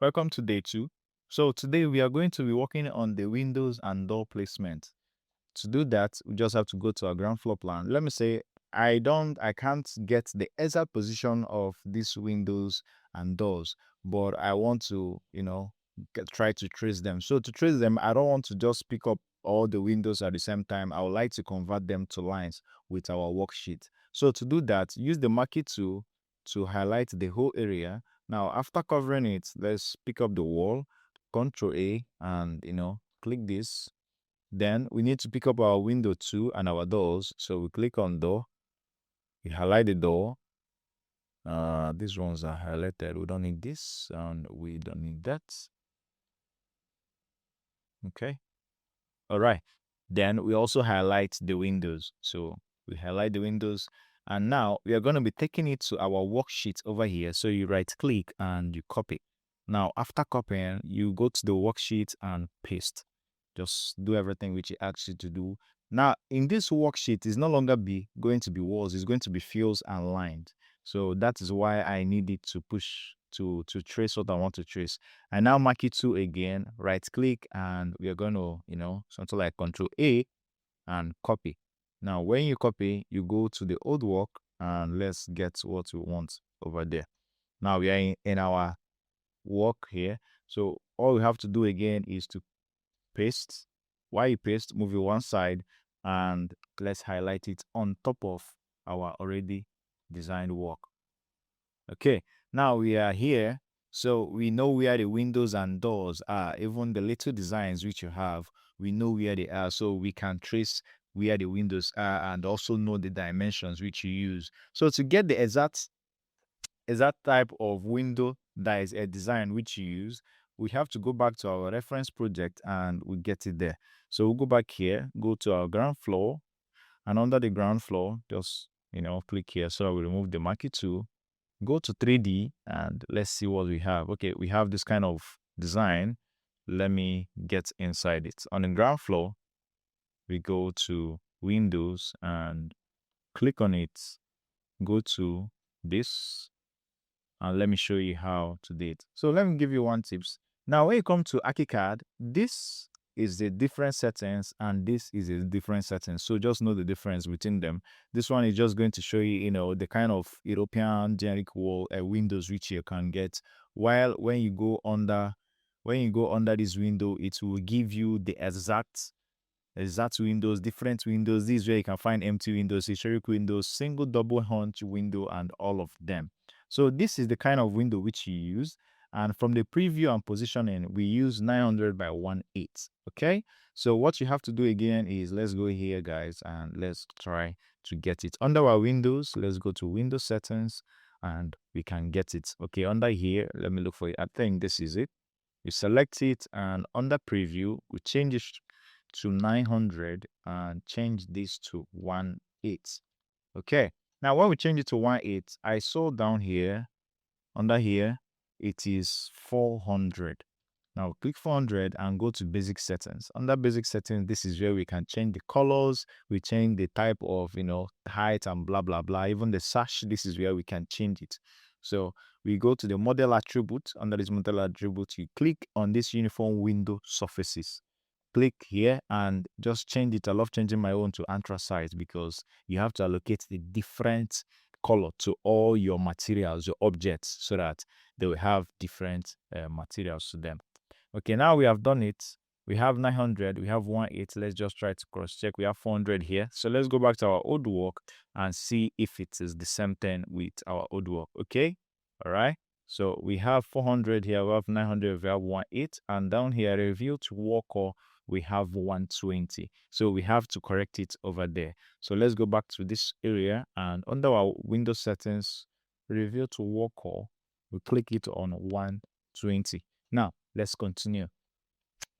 Welcome to day 2. So today we are going to be working on the windows and door placement. To do that, we just have to go to our ground floor plan. Let me say I can't get the exact position of these windows and doors, but I want to, try to trace them. So to trace them, I don't want to just pick up all the windows at the same time. I would like to convert them to lines with our worksheet. So to do that, use the marquee tool to highlight the whole area. Now, after covering it, let's pick up the wall, Control A, and click this. Then we need to pick up our window too and our doors. So we click on door, we highlight the door. These ones are highlighted. We don't need this and we don't need that. Okay. All right. Then we also highlight the windows. So we highlight the windows. And now we are going to be taking it to our worksheet over here. So you right click and you copy. Now, after copying, you go to the worksheet and paste. Just do everything which it asks you to do. Now, in this worksheet, it's no longer going to be walls. It's going to be fields and lines. So that is why I need it to push to trace what I want to trace. I now mark it to again, right click, and we are going to, something like Control A and copy. Now, when you copy, you go to the old work and let's get what we want over there. Now we are in our work here. So all we have to do again is to paste. While you paste, move it one side and let's highlight it on top of our already designed work. Okay, now we are here. So we know where the windows and doors are. Even the little designs which you have, we know where they are. So we can trace where the windows are and also know the dimensions which you use. So to get the exact type of window that is a design which you use, we have to go back to our reference project and we get it there. So we'll go back here, go to our ground floor, and under the ground floor, just click here. So we remove the marquee tool, go to 3D, and let's see what we have. Okay, we have this kind of design. Let me get inside it. On the ground floor, we go to Windows and click on it. Go to this and let me show you how to do it. So let me give you one tips. Now, when you come to Archicad, this is the different settings and this is a different settings. So just know the difference between them. This one is just going to show you, the kind of European generic wall windows which you can get. While when you go under this window, it will give you the exact windows, different windows. This is where you can find empty windows, historic windows, single double hunch window, and all of them. So this is the kind of window which you use. And from the preview and positioning, we use 900 by 18. Okay. So what you have to do again is let's go here, guys, and let's try to get it under our windows. Let's go to window settings and we can get it. Okay. Under here, let me look for it. I think this is it. You select it and under preview, we change it to 900 and change this to 18. Okay. Now, when we change it to 18, I saw down here, under here, it is 400. Now, click 400 and go to basic settings. Under basic settings, this is where we can change the colors. We change the type of, height and blah, blah, blah. Even the sash, this is where we can change it. So we go to the model attribute. Under this model attribute, you click on this uniform window surfaces. Click here and just change it. I love changing my own to anthracite because you have to allocate the different color to all your materials, your objects, so that they will have different materials to them. Okay, now we have done it. We have 900, we have 18. Let's just try to cross check. We have 400 here. So let's go back to our old work and see if it is the same thing with our old work. Okay, all right. So we have 400 here, we have 900, we have 18, and down here, review to worker, we have 120. So we have to correct it over there. So let's go back to this area and under our window settings, review to worker, we click it on 120. Now let's continue.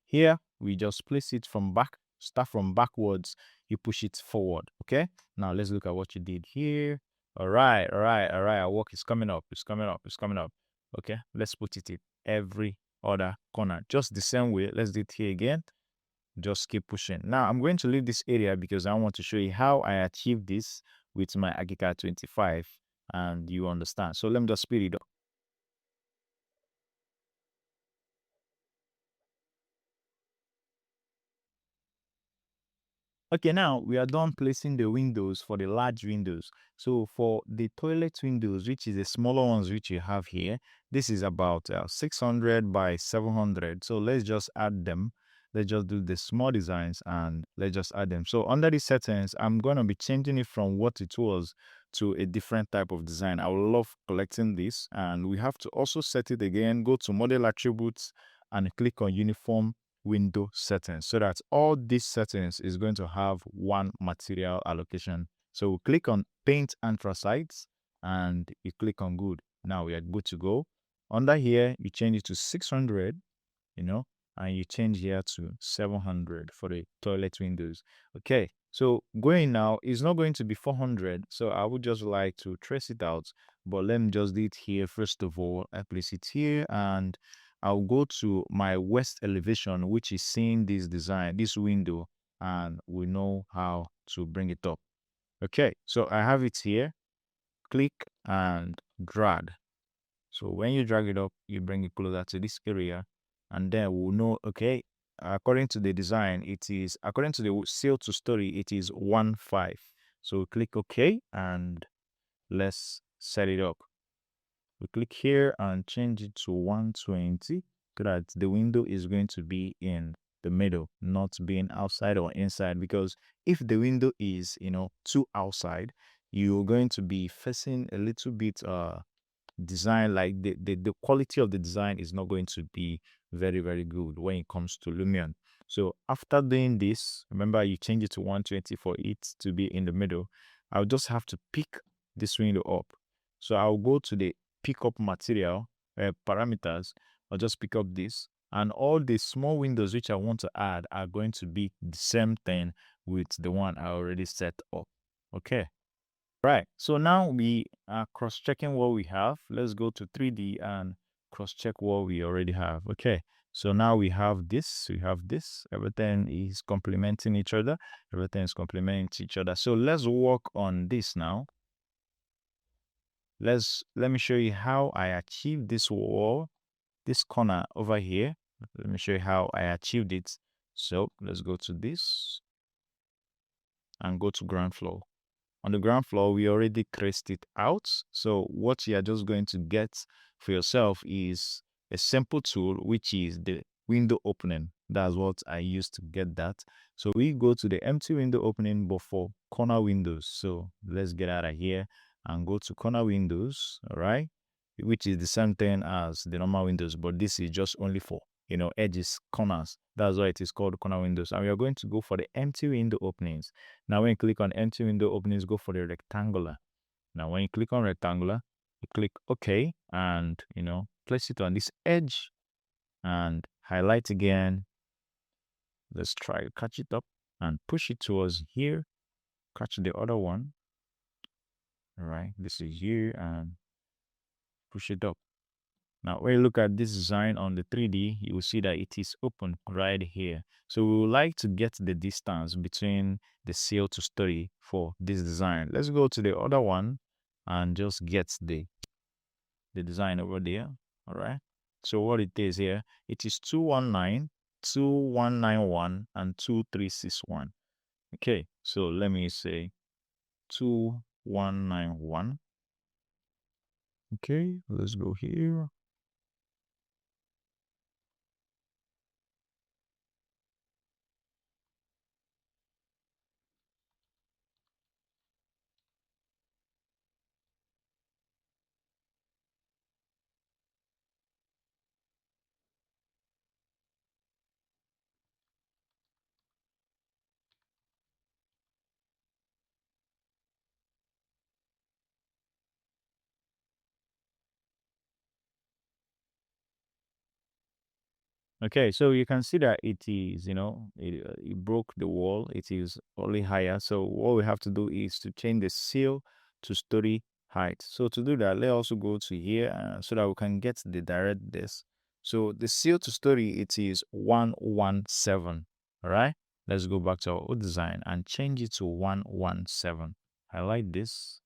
Here we just place it from back, start from backwards, you push it forward. Okay, now let's look at what you did here. All right, our work is coming up, it's coming up. Okay, let's put it in every other corner just the same way. Let's do it here again. Just keep pushing. Now I'm going to leave this area because I want to show you how I achieve this with my Archicad 25 and you understand. So let me just speed it up. Okay, now we are done placing the windows for the large windows. So for the toilet windows, which is the smaller ones which you have here, this is about 600 by 700. So let's just add them. Let's just do the small designs and let's just add them. So under the settings, I'm going to be changing it from what it was to a different type of design. I would love collecting this, and we have to also set it again. Go to model attributes and click on uniform window settings, so that all these settings is going to have one material allocation. So we click on paint anthracite and you click on good. Now we are good to go. Under here, you change it to 600, and you change here to 700 for the toilet windows. Okay, so going now is not going to be 400. So I would just like to trace it out, but let me just do it here. First of all, I place it here and I'll go to my west elevation, which is seeing this design, this window, and we know how to bring it up. Okay, so I have it here. Click and drag. So when you drag it up, you bring it closer to this area, and then we'll know, okay, according to the design, it is, according to the seal to story, it is 1.5. So click OK, and let's set it up. We click here and change it to 120, so that the window is going to be in the middle, not being outside or inside. Because if the window is, too outside, you're going to be facing a little bit design, like the quality of the design is not going to be very, very good when it comes to Lumion. So after doing this, remember you change it to 120 for it to be in the middle. I'll just have to pick this window up. So I'll go to the pick up material parameters. I'll just pick up this, and all the small windows which I want to add are going to be the same thing with the one I already set up. Okay. Right. So now we are cross-checking what we have. Let's go to 3D and cross-check what we already have. Okay. So now we have this. We have this. Everything is complementing each other. Everything is complementing each other. So let's work on this now. Let me show you how I achieved this wall, this corner over here. Let me show you how I achieved it. So let's go to this and go to ground floor. On the ground floor, we already traced it out. So what you are just going to get for yourself is a simple tool, which is the window opening. That's what I used to get that. So we go to the empty window opening, but for corner windows. So let's get out of here and go to corner windows, all right? Which is the same thing as the normal windows, but this is just only for, edges, corners. That's why it is called corner windows. And we are going to go for the empty window openings. Now, when you click on empty window openings, go for the rectangular. Now, when you click on rectangular, you click OK, and, place it on this edge and highlight again. Let's try to catch it up and push it towards here. Catch the other one. All right, this is here, and push it up. Now, when you look at this design on the 3D, you will see that it is open right here. So we would like to get the distance between the seal to story for this design. Let's go to the other one and just get the design over there. All right. So what it is here, it is 219, 2191, and 2361. Okay. So let me say 2191. Okay. Let's go here. Okay, so you can see that it is, it broke the wall. It is only higher. So what we have to do is to change the seal to story height. So to do that, let's also go to here so that we can get the direct this. So the seal to story, it is 117. All right, let's go back to our old design and change it to 117. Highlight this,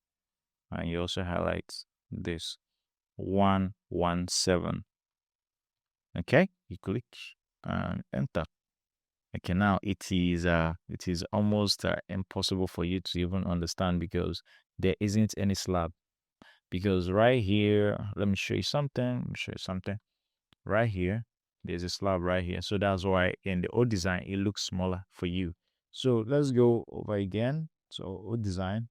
and you also highlight this 117. Okay, you click and enter. Okay, now it is almost impossible for you to even understand because there isn't any slab. Because right here, let me show you something. Let me show you something. Right here, there's a slab right here. So that's why in the old design it looks smaller for you. So let's go over again. So old design.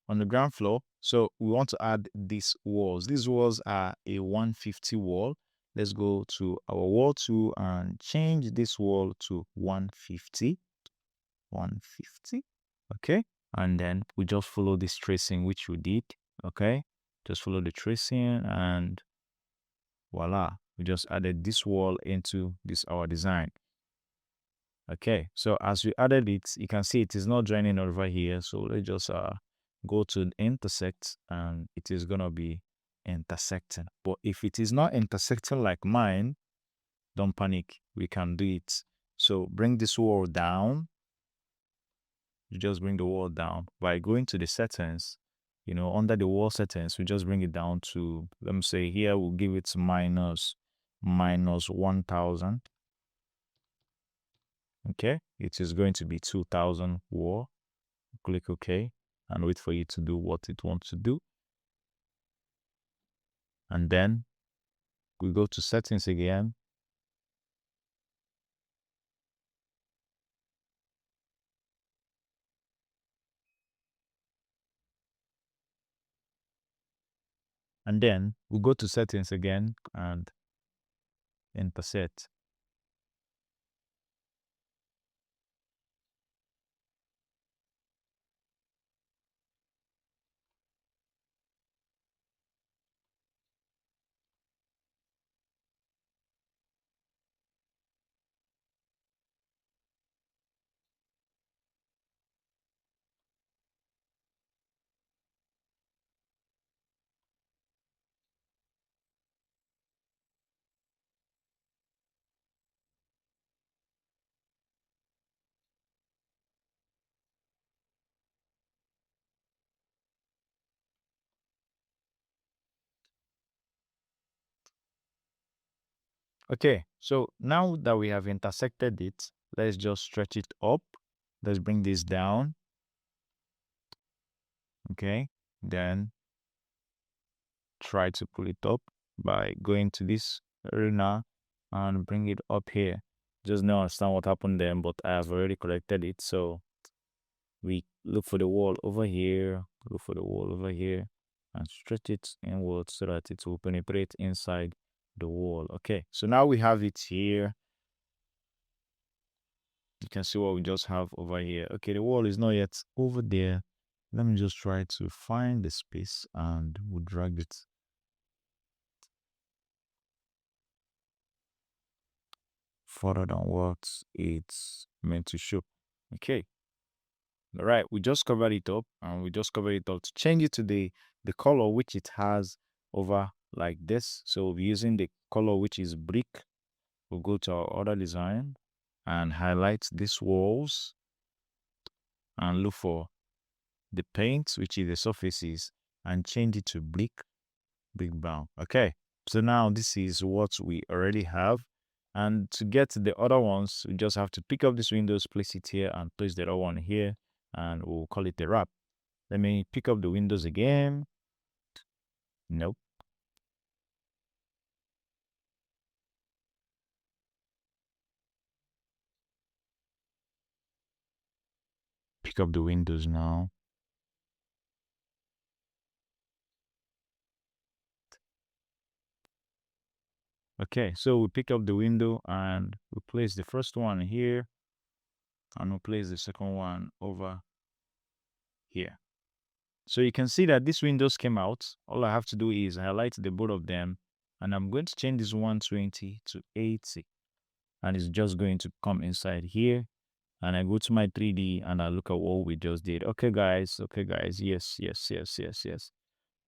On the ground floor. So we want to add these walls. These walls are a 150 wall. Let's go to our wall tool and change this wall to 150. 150. Okay. And then we just follow this tracing, which we did. Okay. Just follow the tracing and voila. We just added this wall into this our design. Okay, so as we added it, you can see it is not joining over here. So let's just go to intersect and it is gonna be intersecting. But if it is not intersecting like mine, don't panic. We can do it. So bring this wall down. You just bring the wall down by going to the settings. You know, under the wall settings, we just bring it down to, let me say here, we'll give it minus 1000. Okay, it is going to be 2000 wall. Click OK and wait for it to do what it wants to do. And then we go to settings again. And then we go to settings again and intersect. Okay, so now that we have intersected it, let's just stretch it up. Let's bring this down. Okay, then try to pull it up by going to this arena and bring it up here. Just don't understand what happened there, but I have already corrected it. So we look for the wall over here, look for the wall over here, and stretch it inwards so that it will penetrate inside the wall. Okay, so now we have it here. You can see what we just have over here. Okay, the wall is not yet over there. Let me just try to find the space and we'll drag it further than what it's meant to show. Okay. All right, we just covered it up and we just covered it up to change it to the color which it has over like this. So we'll be using the color which is brick. We'll go to our other design and highlight these walls and look for the paint, which is the surfaces, and change it to brick brown. Okay, so now this is what we already have. And to get the other ones, we just have to pick up this windows, place it here, and place the other one here, and we'll call it a wrap. Let me pick up the windows again. Nope. Pick up the windows now. Okay, so we pick up the window and we place the first one here, and we'll place the second one over here. So you can see that these windows came out. All I have to do is highlight the both of them, and I'm going to change this 120 to 80, and it's just going to come inside here. And I go to my 3D and I look at what we just did. Okay, guys. Okay, guys. Yes, yes, yes, yes, yes.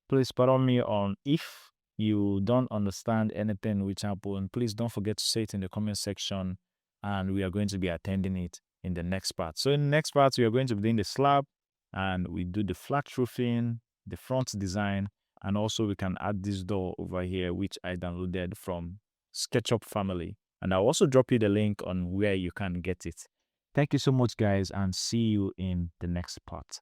Please pardon me on if you don't understand anything which happened. Please don't forget to say it in the comment section, and we are going to be attending it in the next part. So in the next part, we are going to be doing the slab, and we do the flat roofing, the front design, and also we can add this door over here, which I downloaded from SketchUp family. And I'll also drop you the link on where you can get it. Thank you so much, guys, and see you in the next part.